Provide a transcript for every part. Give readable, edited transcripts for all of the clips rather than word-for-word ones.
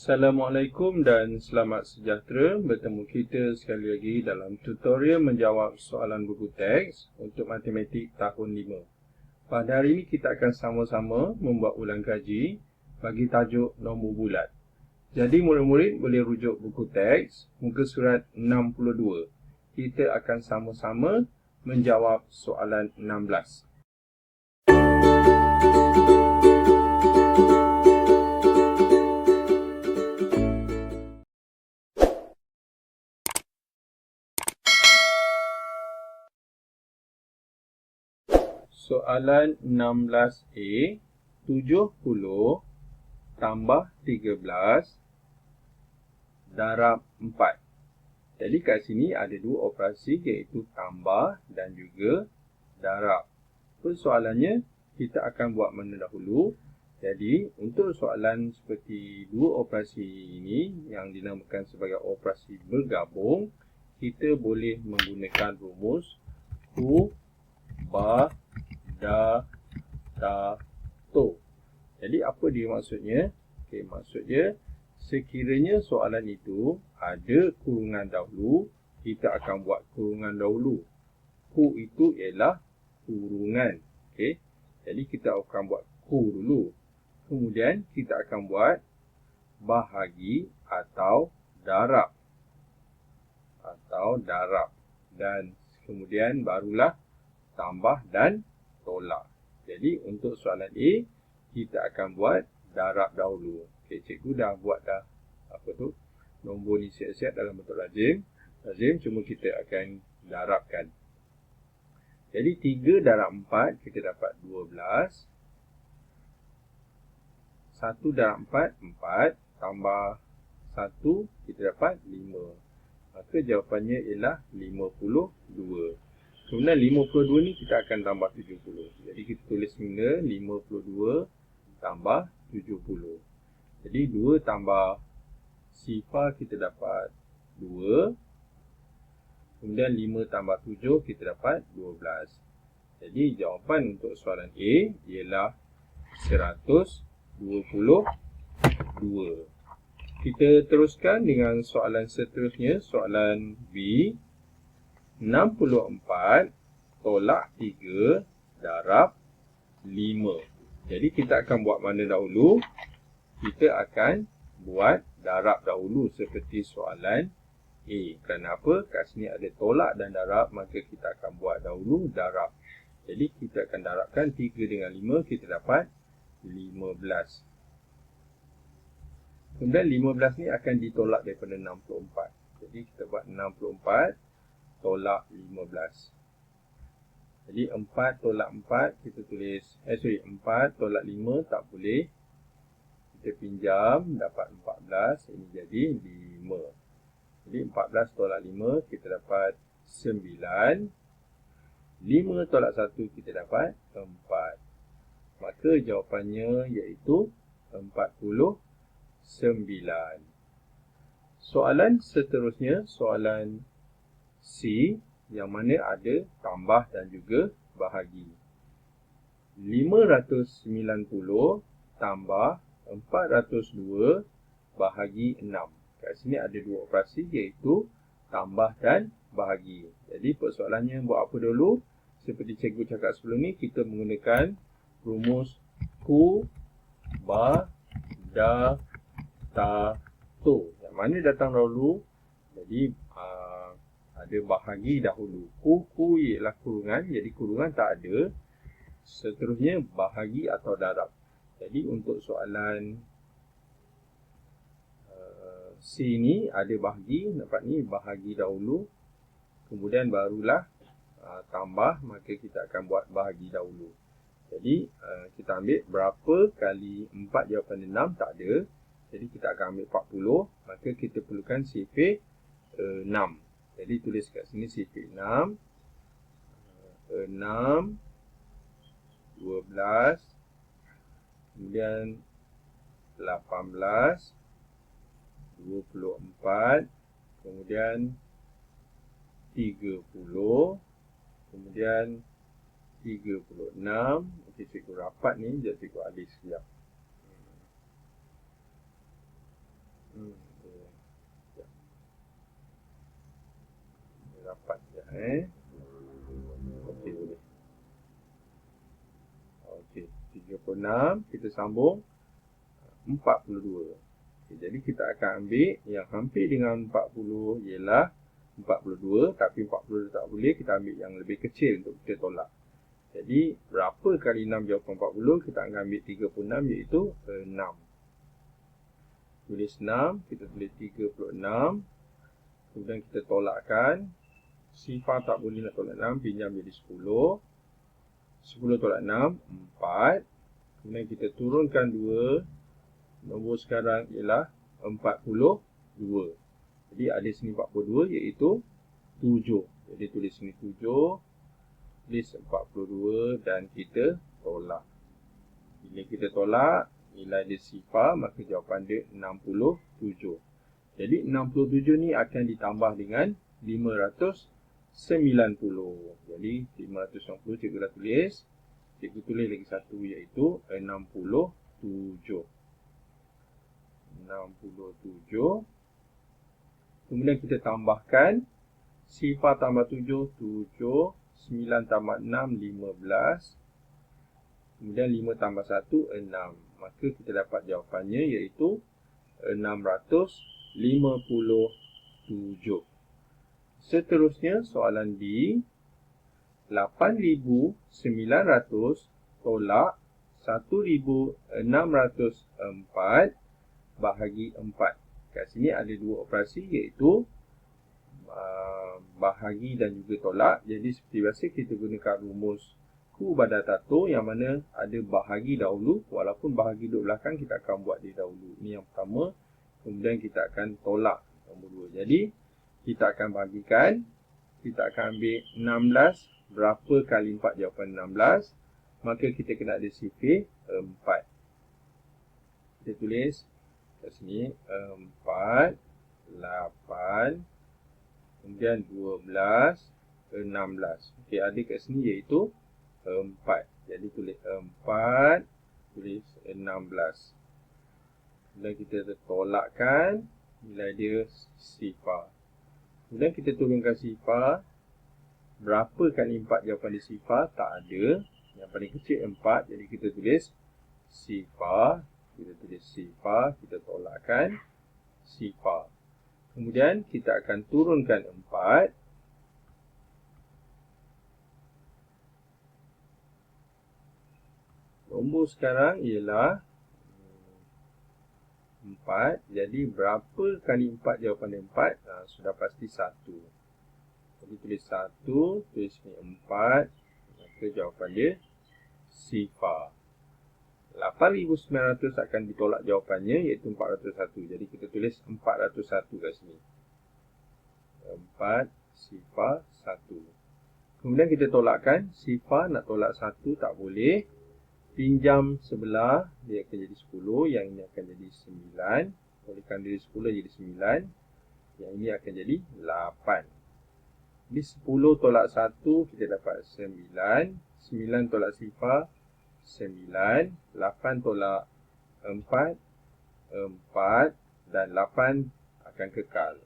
Assalamualaikum dan selamat sejahtera. Bertemu kita sekali lagi dalam tutorial menjawab soalan buku teks untuk matematik tahun 5. Pada hari ini kita akan sama-sama membuat ulang kaji bagi tajuk nombor bulat. Jadi murid-murid boleh rujuk buku teks muka surat 62. Kita akan sama-sama menjawab soalan 16. Soalan 16A, 70 tambah 13 darab 4. Jadi kat sini ada dua operasi iaitu tambah dan juga darab. Soalannya kita akan buat mana dahulu. Jadi untuk soalan seperti dua operasi ini yang dinamakan sebagai operasi bergabung, kita boleh menggunakan rumus ku, ba, da, ta, to. Jadi apa dia maksudnya? Okey, maksudnya sekiranya soalan itu ada kurungan dahulu, kita akan buat kurungan dahulu. Ku itu ialah kurungan. Okey. Jadi kita akan buat ku dulu. Kemudian kita akan buat bahagi atau darab. Dan kemudian barulah tambah dan tolak. Jadi untuk soalan A, kita akan buat darab dahulu. Okey, cikgu dah buat nombor ni siap-siap dalam bentuk lazim. Cuma kita akan darabkan. Jadi 3 darab 4 kita dapat 12. 1 darab 4, 4. Tambah 1 kita dapat 5. Maka jawapannya ialah 52. Kemudian 52 ni kita akan tambah 70. Jadi kita tulis mula 52 tambah 70. Jadi 2 tambah sifar kita dapat 2. Kemudian 5 tambah 7 kita dapat 12. Jadi jawapan untuk soalan A ialah 122. Kita teruskan dengan soalan seterusnya, soalan B. 64 tolak 3 darab 5. Jadi kita akan buat mana dahulu? Kita akan buat darab dahulu seperti soalan A. Kerana apa? Kat sini ada tolak dan darab, maka kita akan buat dahulu darab. Jadi kita akan darabkan 3 dengan 5, kita dapat 15. Kemudian 15 ni akan ditolak daripada 64. Jadi kita buat 64 tolak 15. Jadi 4 tolak 4 kita tulis 4 tolak 5 tak boleh. Kita pinjam dapat 14, ini jadi 5. Jadi 14 tolak 5 kita dapat 9. 5 tolak 1 kita dapat 4. Maka jawapannya iaitu 49. Soalan seterusnya, soalan C, yang mana ada tambah dan juga bahagi. 590 tambah 402 bahagi 6. Kat sini ada dua operasi iaitu tambah dan bahagi. Jadi persoalannya buat apa dulu? Seperti cikgu cakap sebelum ni, kita menggunakan rumus ku, ba, da, ta, to. Yang mana datang dahulu? Jadi ada bahagi dahulu. Ku ialah kurungan, jadi kurungan tak ada. Seterusnya bahagi atau darab. Jadi untuk soalan C ni ada bahagi, dapat ni bahagi dahulu. Kemudian barulah tambah, maka kita akan buat bahagi dahulu. Jadi kita ambil berapa kali 4 jawapan 6, tak ada. Jadi kita akan ambil 40, maka kita perlukan sifir 6. Jadi tulis kat sini sifir 6. 6, 12, kemudian 18, 24, kemudian 30, kemudian 36. Okey, cikgu rapat ni, sekejap cikgu alih sekejap. Rapat je. Okey, boleh. Okey, 36 kita sambung 42. Okay, jadi kita akan ambil yang hampir dengan 40 ialah 42, tapi 40 tak boleh, kita ambil yang lebih kecil untuk kita tolak. Jadi berapa kali 6 jawapan 40? Kita akan ambil 36 iaitu 6. Tulis 6, kita tulis 36. Kemudian kita tolakkan. Sifar tak boleh nak tolak 6, pinjam jadi 10. 10 tolak 6, 4. Kemudian kita turunkan 2. Nombor sekarang ialah 42. Jadi ada sini 42 iaitu 7. Jadi tulis sini 7. Tulis 42 dan kita tolak. Bila kita tolak, nilai dia sifar, maka jawapan dia 67. Jadi 67 ni akan ditambah dengan 590. Jadi 590 cikgu dah tulis. Cikgu tulis lagi satu iaitu 67. 67. Kemudian kita tambahkan sifar tambah 7, 7. 9 tambah 6, 15. Kemudian 5 tambah 1, 6. Maka kita dapat jawapannya iaitu 657. Seterusnya soalan D. 8,900 tolak 1,604 bahagi 4. Kat sini ada dua operasi iaitu bahagi dan juga tolak. Jadi seperti biasa kita gunakan rumus ku badal tato yang mana ada bahagi dahulu. Walaupun bahagi duduk belakang, kita akan buat dia dahulu. Ini yang pertama. Kemudian kita akan tolak nombor 2. Jadi kita akan bahagikan. Kita akan ambil 16. Berapa kali 4 jawapan 16? Maka kita kena ada sifir 4. Kita tulis kat sini 4, 8, kemudian 12, 16. Okey, ada kat sini iaitu 4. Jadi tulis 4, tulis 16. Kemudian kita tolakkan, nilai dia sifar. Kemudian kita turunkan sifar. Berapa kali 4 jawapan dia sifar? Tak ada. Yang paling kecil 4. Jadi kita tulis sifar. Kita tulis sifar. Kita tolakkan sifar. Kemudian kita akan turunkan 4. Nombor sekarang ialah 4. Jadi berapa kali 4 jawapan dia 4? Sudah pasti 1. Jadi tulis 1, tulis ni 4. Maka jawapan dia sifar. 8,900 akan ditolak jawapannya iaitu 401. Jadi kita tulis 401 kat sini. 4 sifar 1. Kemudian kita tolakkan. Sifar nak tolak 1 tak boleh. Pinjam sebelah, dia akan jadi 10. Yang ini akan jadi 9. Tolakkan dari 10 jadi 9. Yang ini akan jadi 8. Jadi 10 tolak 1 kita dapat 9. 9 tolak sifar 9. 8 tolak 4 4. Dan 8 akan kekal.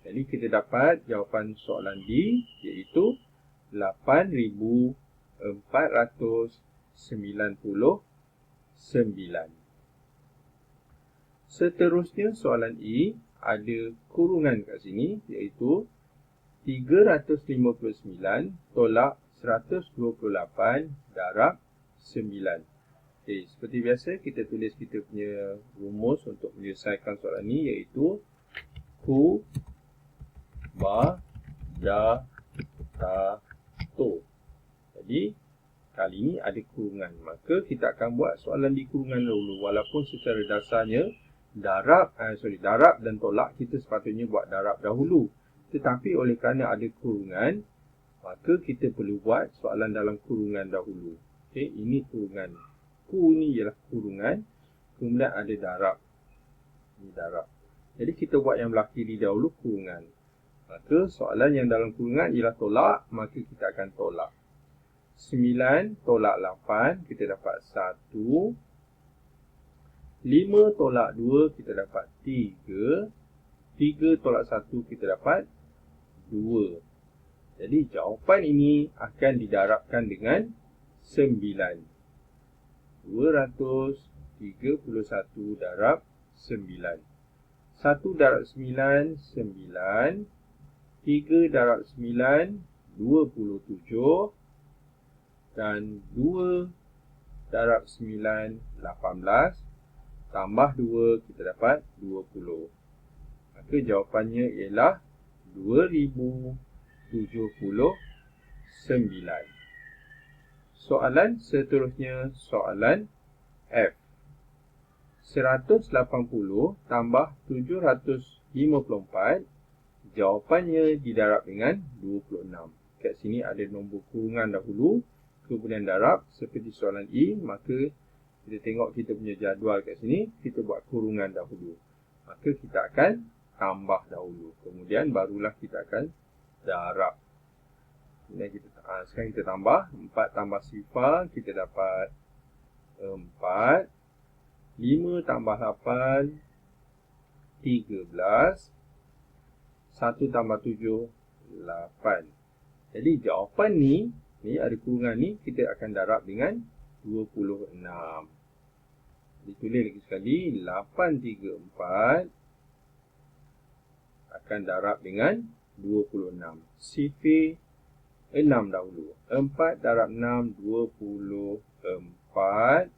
Jadi kita dapat jawapan soalan D iaitu 8,499. Seterusnya soalan E ada kurungan kat sini iaitu 359 tolak 128 darab 9. Okay, seperti biasa kita tulis kita punya rumus untuk menyelesaikan soalan ni iaitu ku badal tato. Jadi kali ini ada kurungan. Maka kita akan buat soalan di kurungan dahulu. Walaupun secara dasarnya darab dan tolak kita sepatutnya buat darab dahulu. Tetapi oleh kerana ada kurungan, maka kita perlu buat soalan dalam kurungan dahulu. Okey, ini kurungan. Ku ni ialah kurungan. Kemudian ada darab. Ini darab. Jadi kita buat yang belah kiri dahulu kurungan. Maka soalan yang dalam kurungan ialah tolak. Maka kita akan tolak. 9 tolak 8. Kita dapat 1. 5 tolak 2 kita dapat 3. 3 tolak 1 kita dapat 2. Jadi jawapan ini akan didarabkan dengan 9. 231 darab 9. 1 darab 9, 9. 3 darab 9, 27. Dan 2 darab 9, 18. Tambah 2, kita dapat 20. Maka jawapannya ialah 2079. Soalan seterusnya, soalan F. 180 tambah 754, jawapannya didarab dengan 26. Kat sini ada nombor kurungan dahulu, kemudian darab seperti soalan E. Maka kita tengok kita punya jadual kat sini, kita buat kurungan dahulu. Maka kita akan tambah dahulu, kemudian barulah kita akan darab. Sekarang kita tambah 4 tambah sifar, kita dapat 4. 5 tambah 8, 13. 1 tambah 7, 8. Jadi jawapan ni ada kurungan ni, kita akan darab dengan 26. Ditulis lagi sekali, 834 akan darab dengan 26. Sifar 6 dahulu. 4 darab 6, 24.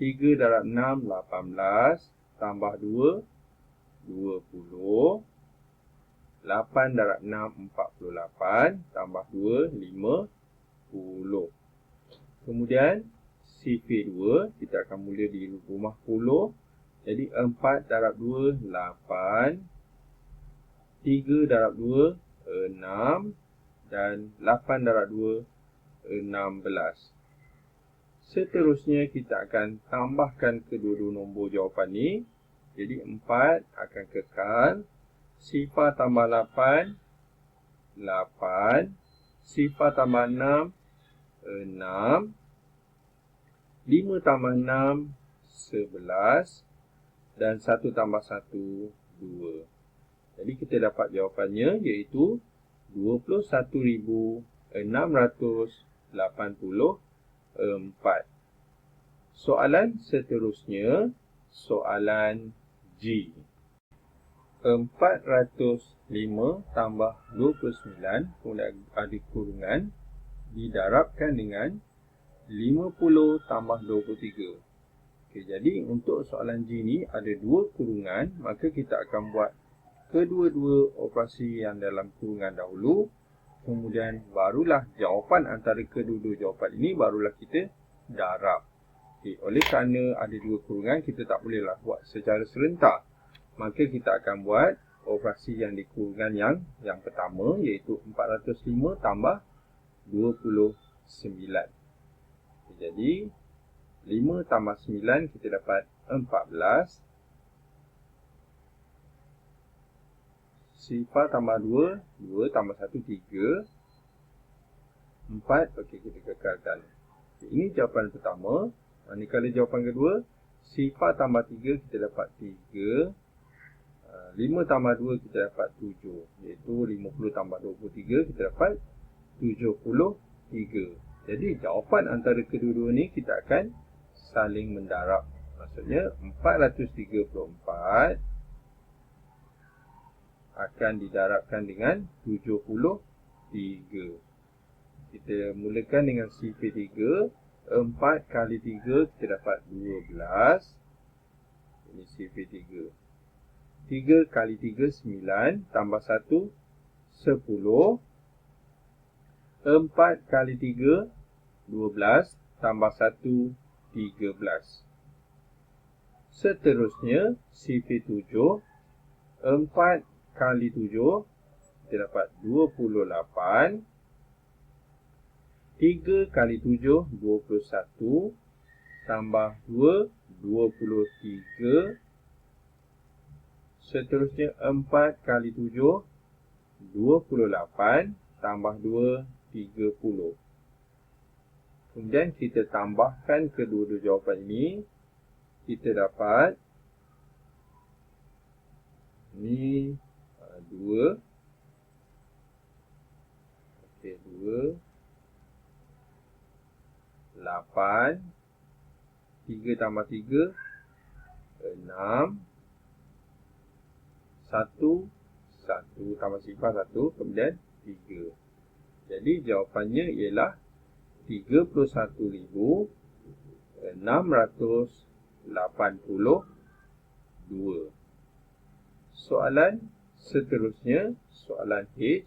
3 darab 6, 18. Tambah 2, 20. 8 darab 6, 48. Tambah 2, 50. Kemudian sifar 2, kita akan mula di rumah puluh. Jadi 4 darab 2, 8. 3 darab 2, 6. Dan 8 darab 2, 16. Seterusnya kita akan tambahkan kedua-dua nombor jawapan ni. Jadi 4 akan kekal. Sifar tambah 8, 8. Sifar tambah 6, 6. 5 tambah 6, 11. Dan 1 tambah 1, 2. Jadi kita dapat jawapannya iaitu 21,684. Soalan seterusnya, soalan G. 405 tambah 29, kemudian ada kurungan, didarabkan dengan 50 tambah 23. Okey, jadi untuk soalan G ni ada dua kurungan, maka kita akan buat kedua-dua operasi yang dalam kurungan dahulu. Kemudian barulah jawapan antara kedua-dua jawapan ini barulah kita darab. Okey, oleh kerana ada dua kurungan, kita tak bolehlah buat secara serentak. Maka kita akan buat operasi yang di kurungan yang pertama, iaitu 405 tambah 29. Jadi 5 tambah 9 kita dapat 14. Sifar tambah 2, 2 tambah 1, 3. 4, okey, kita kekalkan. Okay, ini jawapan pertama. Manakala jawapan kedua, sifar tambah 3 kita dapat 3. 5 tambah 2 kita dapat 7. Iaitu 50 tambah 23 kita dapat 73. Jadi jawapan antara kedua-dua ni kita akan saling mendarab. Maksudnya 434 akan didarabkan dengan 73. Kita mulakan dengan sifar 3. 4 kali 3 kita dapat 12. Ini sifar 3. 3 kali 3, 9. Tambah 1, 10. 4 kali 3, 12. Tambah 1, 13. Seterusnya, sifar 7. 4 kali 7, kita dapat 28. 3 kali 7, 21. Tambah 2, 23. Seterusnya 4 kali 7, 28. Tambah 2, 30. Kemudian kita tambahkan kedua-dua jawapan ini. kita dapat ni 2. Okey, 2 8 3 tambah 3 6 1 tambah sifar 1, kemudian 3. Jadi jawapannya ialah 31,682. Soalan seterusnya, soalan H.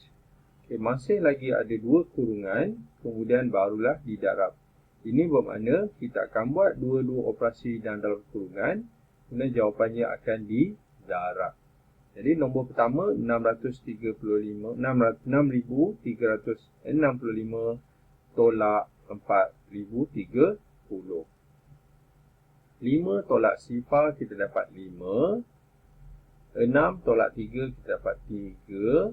Okay, masih lagi ada 2 kurungan, kemudian barulah didarab. Ini bermakna kita akan buat dua-dua operasi dalam kurungan, kemudian jawapannya akan didarab. Jadi nombor pertama 635 6,365 tolak 4,030. 5 tolak sifar kita dapat 5. 6 tolak 3 kita dapat 3.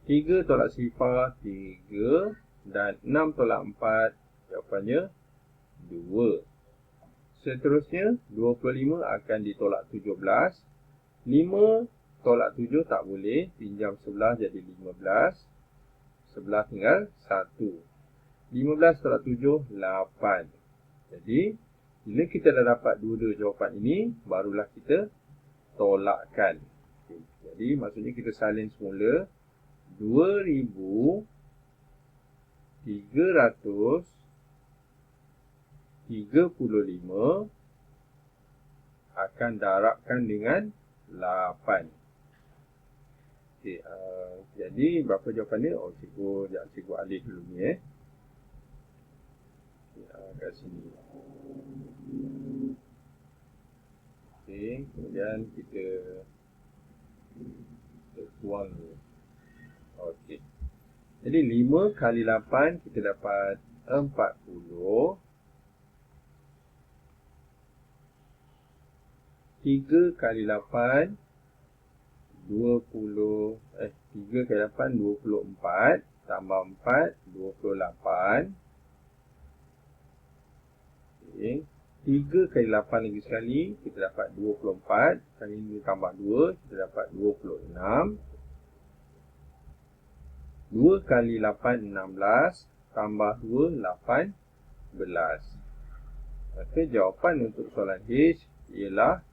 3 tolak sifar 3. Dan 6 tolak 4 jawapannya 2. Seterusnya 25 akan ditolak 17. 5 tolak 7 tak boleh, pinjam sebelah jadi 15. Sebelah tinggal 1. 15 tolak 7, 8. Jadi, bila kita dah dapat dua-dua jawapan ini, barulah kita tolakkan. Okay. Jadi, maksudnya kita salin semula. 2,335 akan darabkan dengan 8. Okay, jadi berapa jawapan dia? Oh, cikgu alih dulu ni kat sini. Okay, kemudian kita tuang ni. Okay. Jadi 5 kali 8 kita dapat 40. 3 kali 8 20 3 kali 8 24 tambah 4 28. Okey, 3 kali 8 lagi sekali kita dapat 24, kali ini tambah 2 kita dapat 26. 2 kali 8 16 tambah 2 18. Maka jawapan untuk soalan H ialah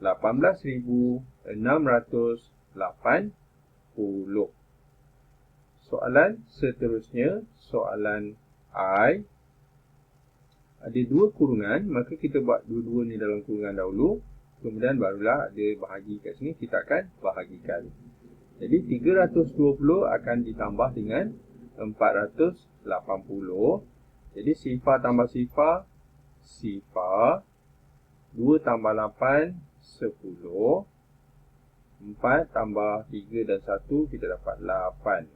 18,680. Soalan seterusnya, soalan I. Ada 2 kurungan, maka kita buat dua-dua ni dalam kurungan dahulu. Kemudian barulah ada bahagi kat sini, kita akan bahagikan. Jadi 320 akan ditambah dengan 480. Jadi sifar tambah sifar, sifar. 2 tambah 8, 10. 4 tambah 3 dan 1, kita dapat 8.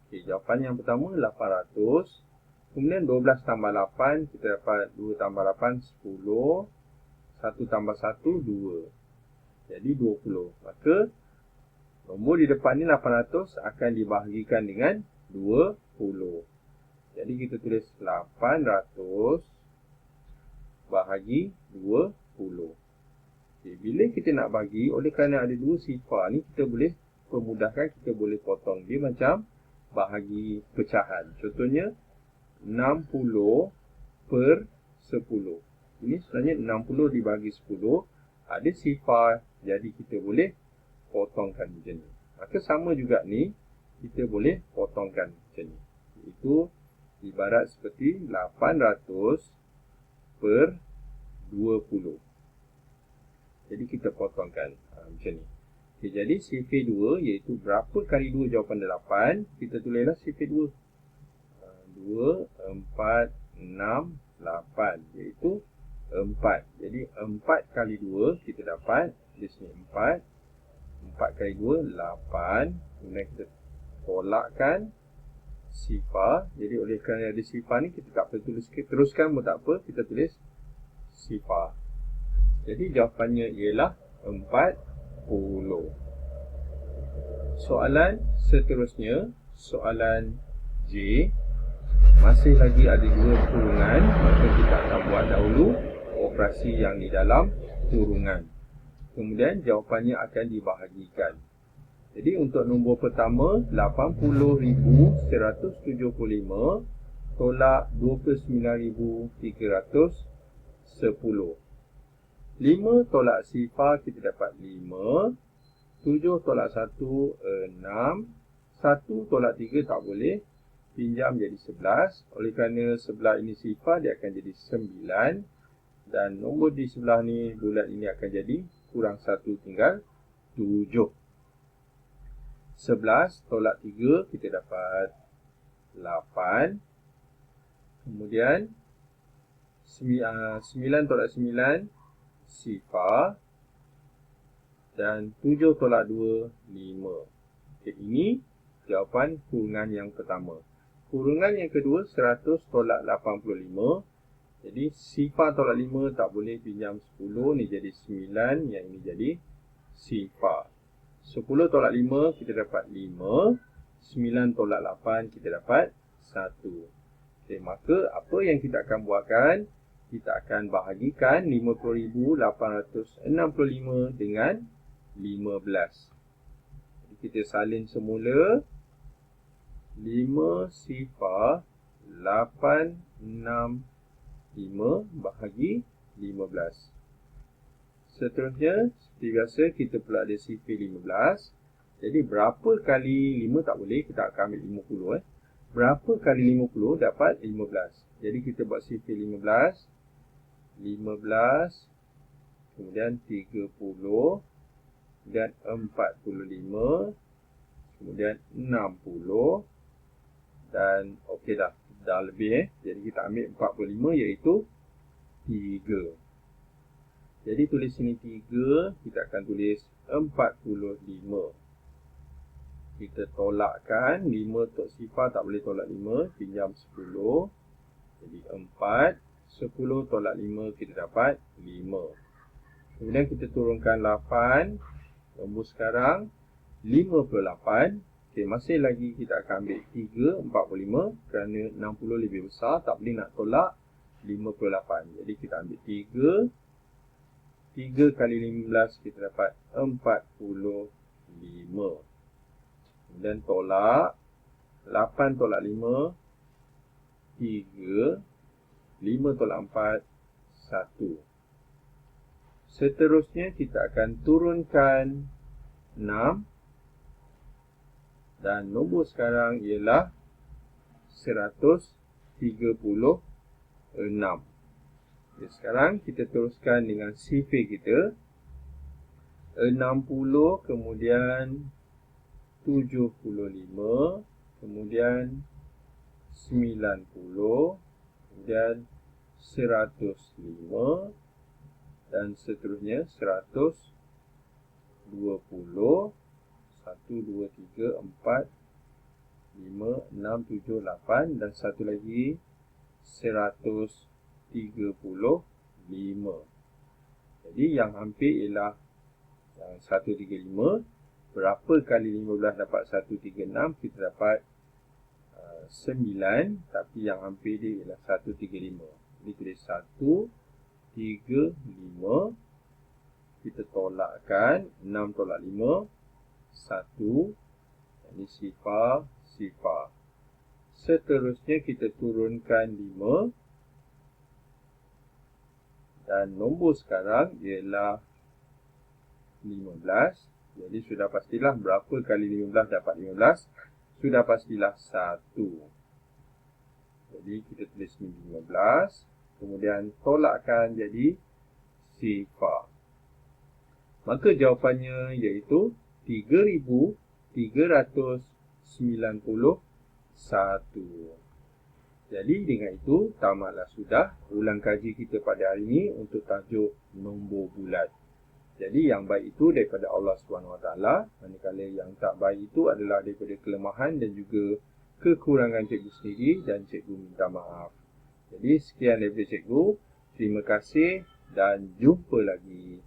Okay, jawapan yang pertama 800. Kemudian 12 tambah 8, kita dapat 2 tambah 8, 10. 1 tambah 1, 2. Jadi 20. Maka nombor di depan ni 800 akan dibahagikan dengan 20. Jadi kita tulis 800 bahagi 20. Okay, bila kita nak bagi, oleh kerana ada 2 sifar ni, kita boleh permudahkan, kita boleh potong dia macam bahagi pecahan. Contohnya 60 per 10. Ini sebenarnya 60 dibagi 10. Ada sifar, jadi kita boleh potongkan macam ni. Maka sama juga ni, kita boleh potongkan macam ni. Itu ibarat seperti 800 per 20. Jadi kita potongkan macam ni. Okay, jadi CP2 iaitu berapa kali 2 jawapan 8. Kita tulislah CP2. 2, 4, 6, 8. Iaitu 4. Jadi 4 kali 2 kita dapat. Di sini 4. 4 kali 2, 8. Kemudian kita tolakkan sifar. Jadi oleh kerana ada sifar ni, kita tak perlu tulis. Teruskan pun tak apa. Kita tulis sifar. Jadi jawapannya ialah 40. Soalan seterusnya, soalan J. Masih lagi ada 2 kurungan, maka kita akan buat dahulu operasi yang di dalam kurungan. Kemudian jawapannya akan dibahagikan. Jadi untuk nombor pertama, 80,175 tolak 29,310. 5 tolak sifar kita dapat 5. 7 tolak 1, 6. 1 tolak 3 tak boleh. Pinjam jadi 11. Oleh kerana sebelah ini sifar, dia akan jadi 9. Dan nombor di sebelah ni, bulat ini akan jadi kurang 1 tinggal 7. 11 tolak 3 kita dapat 8. Kemudian 9 tolak 9 sifar. Dan 7 tolak 2 5. Okay, ini jawapan kurungan yang pertama. Kurungan yang kedua 100 tolak 85. Jadi sifar tolak 5 tak boleh, pinjam 10. Ni jadi 9. Yang ini jadi sifar. 10 tolak 5 kita dapat 5. 9 tolak 8 kita dapat 1. Okay, maka apa yang kita akan buatkan? Kita akan bahagikan 50,865 dengan 15. Jadi kita salin semula. 5 sifar 865 bahagi 15. Seterusnya, seperti biasa, kita pula ada sifar 15. Jadi, berapa kali 5 tak boleh, kita akan ambil 50. Berapa kali 50 dapat 15. Jadi, kita buat sifar 15. 15. Kemudian 30. Kemudian 45. Kemudian 60. Dan, okey dah lebih. Jadi, kita ambil 45 iaitu 3. Jadi tulis sini 3, kita akan tulis 45. Kita tolakkan, 5 untuk sifar tak boleh tolak 5, pinjam 10. Jadi 4, 10 tolak 5 kita dapat 5. Kemudian kita turunkan 8, nombor sekarang 58. Okay, masih lagi kita akan ambil 3, 45 kerana 60 lebih besar, tak boleh nak tolak 58. Jadi kita ambil 3. 3 kali 15 kita dapat 45. Kemudian tolak. 8 tolak 5. 3. 5 tolak 4. 1. Seterusnya kita akan turunkan 6. Dan nombor sekarang ialah 136. Okay, sekarang kita teruskan dengan sifar kita. 60, kemudian 75, kemudian 90, kemudian 105, dan seterusnya 120, 1, 2, 3, 4, 5, 6, 7, 8, dan satu lagi 135. Jadi yang hampir ialah yang 135. Berapa kali 15 dapat 136? Kita dapat 9. Tapi yang hampir dia ialah 135. Jadi tulis 135. Kita tolakkan 6 tolak 5. 1. Ini sifar. Seterusnya kita turunkan 5. Dan nombor sekarang ialah 15. Jadi sudah pastilah berapa kali 15 dapat 15. Sudah pastilah 1. Jadi kita tulis ni 15. Kemudian tolakkan jadi sifar. Maka jawapannya iaitu 3,391. Jadi dengan itu tamatlah sudah ulang kaji kita pada hari ini untuk tajuk nombor bulat. Jadi yang baik itu daripada Allah SWT, manakala yang tak baik itu adalah daripada kelemahan dan juga kekurangan cikgu sendiri dan cikgu minta maaf. Jadi sekian daripada cikgu, terima kasih dan jumpa lagi.